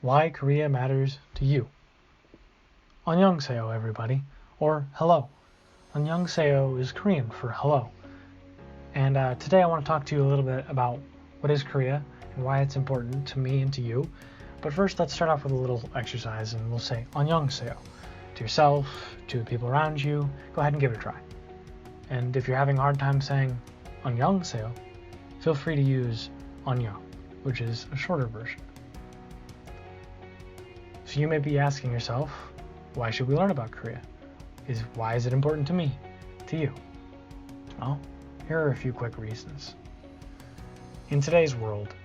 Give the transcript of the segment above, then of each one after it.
Why Korea matters to you. Annyeonghaseyo, everybody, or hello. Annyeonghaseyo is Korean for hello. And today I want to talk to you a little bit about what is Korea and why it's important to me and to you. But first, let's start off with a little exercise, and we'll say annyeonghaseyo to yourself, to the people around you. Go ahead and give it a try. And if you're having a hard time saying annyeonghaseyo, feel free to use annyeong, which is a shorter version. So you may be asking yourself, why should we learn about Korea? Why is it important to me, to you? Well, here are a few quick reasons. In today's world,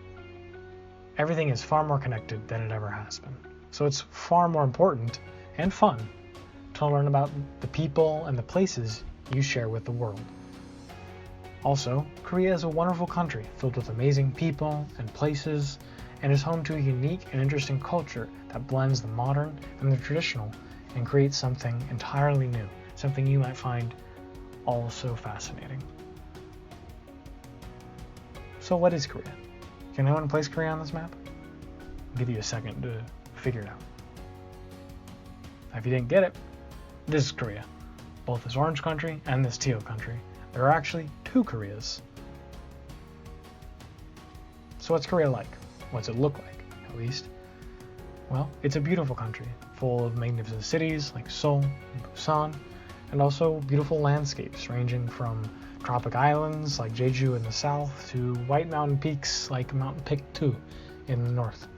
everything is far more connected than it ever has been. So it's far more important and fun to learn about the people and the places you share with the world. Also, Korea is a wonderful country filled with amazing people and places, and is home to a unique and interesting culture that blends the modern and the traditional and creates something entirely new, something you might find also fascinating. So what is Korea? Can anyone place Korea on this map? I'll give you a second to figure it out. If you didn't get it, this is Korea. Both this orange country and this teal country. There are actually two Koreas. So what's Korea like? What's it look like, at least? Well, it's a beautiful country, full of magnificent cities like Seoul and Busan, and also beautiful landscapes ranging from tropic islands like Jeju in the south to white mountain peaks like Mount Pictou in the north.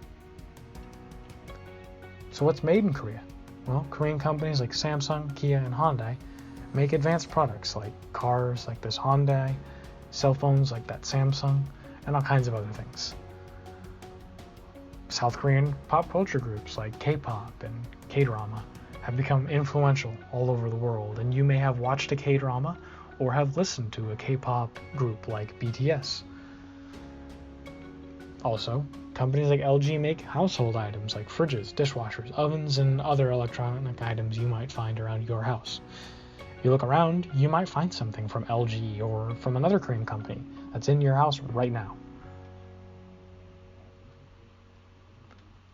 So what's made in Korea? Well, Korean companies like Samsung, Kia, and Hyundai make advanced products like cars like this Hyundai, cell phones like that Samsung, and all kinds of other things. South Korean pop culture groups like K-pop and K-drama have become influential all over the world, and you may have watched a K-drama or have listened to a K-pop group like BTS. Also, companies like LG make household items like fridges, dishwashers, ovens, and other electronic items you might find around your house. If you look around, you might find something from LG or from another Korean company that's in your house right now.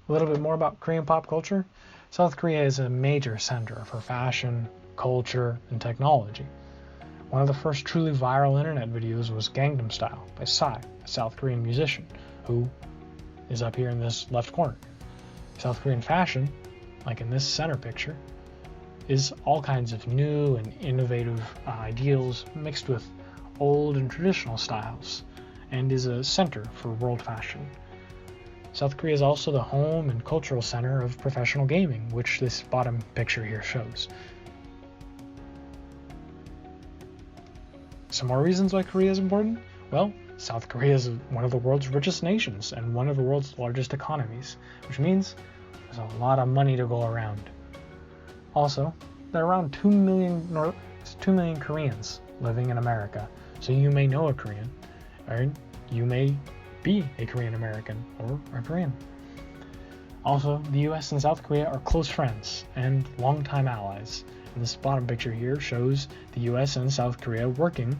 A little bit more about Korean pop culture. South Korea is a major center for fashion, culture, and technology. One of the first truly viral internet videos was Gangnam Style by Psy, a South Korean musician, who is up here in this left corner. South Korean fashion, like in this center picture, is all kinds of new and innovative ideals mixed with old and traditional styles, and is a center for world fashion. South Korea is also the home and cultural center of professional gaming, which this bottom picture here shows. Some more reasons why Korea is important? Well, South Korea is one of the world's richest nations and one of the world's largest economies, which means there's a lot of money to go around. Also, there are around 2 million Koreans living in America, so you may know a Korean, or you may be a Korean American or a Korean. Also, the US and South Korea are close friends and longtime allies. And this bottom picture here shows the US and South Korea working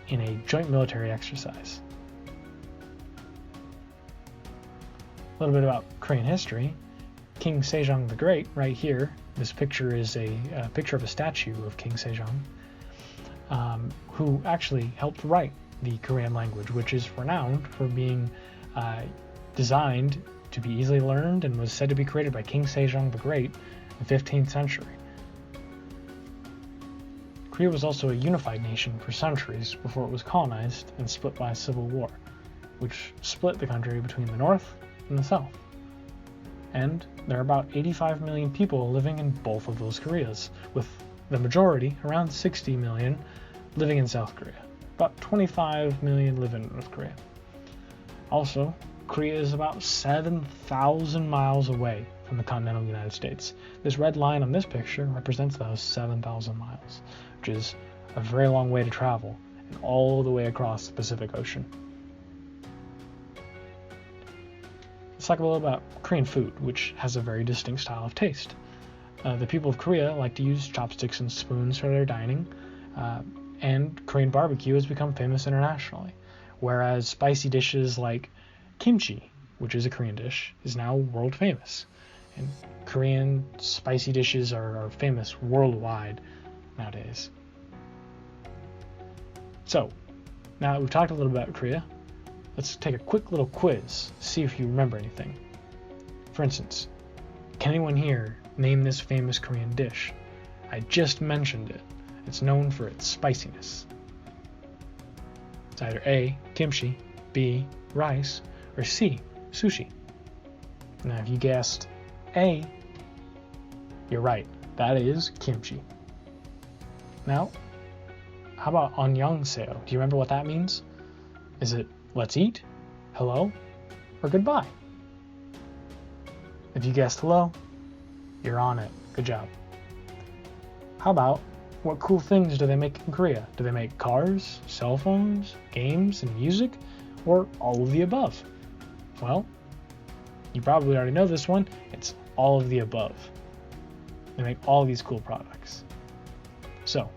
in a joint military exercise. A little bit about Korean history. King Sejong the Great, right here, this picture is a picture of a statue of King Sejong, who actually helped write the Korean language, which is renowned for being designed to be easily learned and was said to be created by King Sejong the Great in the 15th century. Korea was also a unified nation for centuries before it was colonized and split by a civil war, which split the country between the north and the south. And there are about 85 million people living in both of those Koreas, with the majority, around 60 million, living in South Korea. About 25 million live in North Korea. Also, Korea is about 7,000 miles away from the continental United States. This red line on this picture represents those 7,000 miles, which is a very long way to travel, and all the way across the Pacific Ocean. Let's talk a little about Korean food, which has a very distinct style of taste. The people of Korea like to use chopsticks and spoons for their dining, and Korean barbecue has become famous internationally, whereas spicy dishes like kimchi which is a Korean dish, is now world famous. And Korean spicy dishes are famous worldwide nowadays. So, now that we've talked a little about Korea, let's take a quick little quiz, see if you remember anything. For instance, can anyone here name this famous Korean dish? I just mentioned it. It's known for its spiciness. It's either A, kimchi, B, rice, or C, sushi. Now, if you guessed A, you're right. That is kimchi. Now, how about annyeonghaseyo? Do you remember what that means? Is it let's eat, hello, or goodbye? If you guessed hello, you're on it. Good job. How about what cool things do they make in Korea? Do they make cars, cell phones, games, and music, or all of the above? Well, you probably already know this one. It's all of the above. They make all these cool products. So,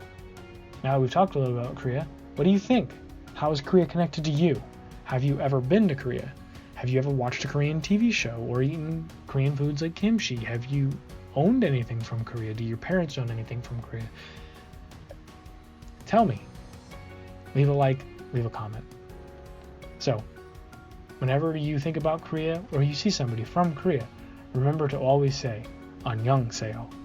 now that we've talked a little about Korea, what do you think? How is Korea connected to you? Have you ever been to Korea? Have you ever watched a Korean TV show or eaten Korean foods like kimchi? Have you owned anything from Korea? Do your parents own anything from Korea? Tell me. Leave a like, leave a comment. So, whenever you think about Korea or you see somebody from Korea, remember to always say, annyeonghaseyo.